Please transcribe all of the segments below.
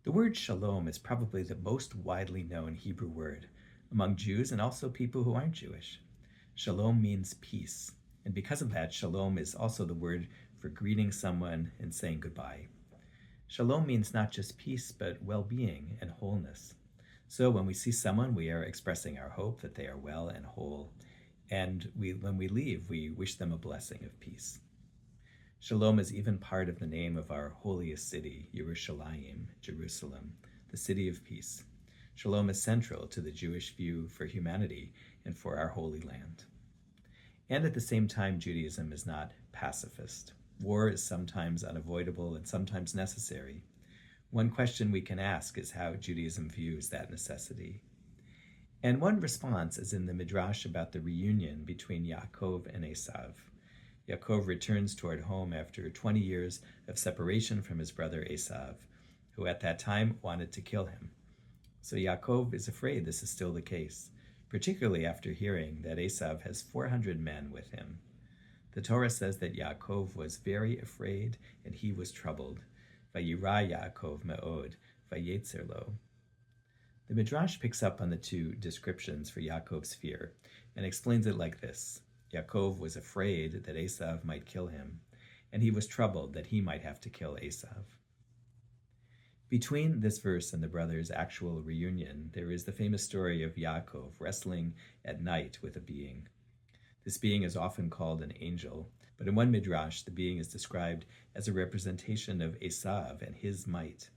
The word shalom is probably the most widely known Hebrew word among Jews and also people who aren't Jewish. Shalom means peace, and because of that, shalom is also the word for greeting someone and saying goodbye. Shalom means not just peace, but well-being and wholeness. So when we see someone, we are expressing our hope that they are well and whole, and when we leave, we wish them a blessing of peace. Shalom is even part of the name of our holiest city, Yerushalayim, Jerusalem, the city of peace. Shalom is central to the Jewish view for humanity and for our holy land. And at the same time, Judaism is not pacifist. War is sometimes unavoidable and sometimes necessary. One question we can ask is how Judaism views that necessity. And one response is in the Midrash about the reunion between Yaakov and Esav. Yaakov returns toward home after 20 years of separation from his brother Esav, who at that time wanted to kill him. So Yaakov is afraid this is still the case, particularly after hearing that Esav has 400 men with him. The Torah says that Yaakov was very afraid and he was troubled. Vayira Yaakov me'od, vayetzer lo. The Midrash picks up on the two descriptions for Yaakov's fear and explains it like this. Yaakov was afraid that Esav might kill him, and he was troubled that he might have to kill Esav. Between this verse and the brothers' actual reunion, there is the famous story of Yaakov wrestling at night with a being. This being is often called an angel, but in one midrash, the being is described as a representation of Esav and his might.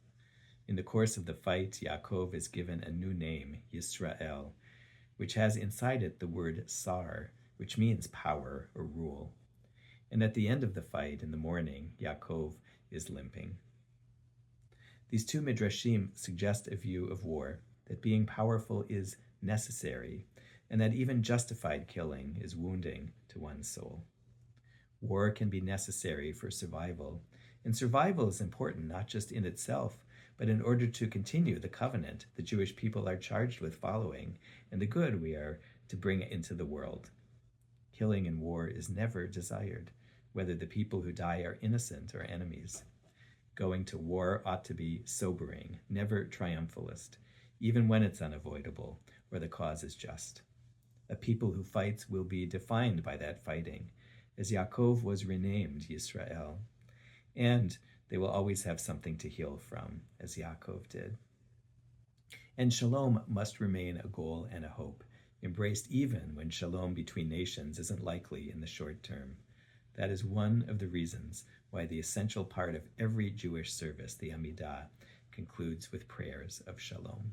In the course of the fight, Yaakov is given a new name, Yisrael, which has inside it the word sar, which means power or rule. And at the end of the fight, in the morning, Yaakov is limping. These two midrashim suggest a view of war, that being powerful is necessary, and that even justified killing is wounding to one's soul. War can be necessary for survival, and survival is important not just in itself, but in order to continue the covenant the Jewish people are charged with following, and the good we are to bring into the world. Killing in war is never desired, whether the people who die are innocent or enemies. Going to war ought to be sobering, never triumphalist, even when it's unavoidable or the cause is just. A people who fights will be defined by that fighting, as Yaakov was renamed Yisrael, and they will always have something to heal from, as Yaakov did. And shalom must remain a goal and a hope, embraced even when shalom between nations isn't likely in the short term. That is one of the reasons why the essential part of every Jewish service, the Amidah, concludes with prayers of shalom.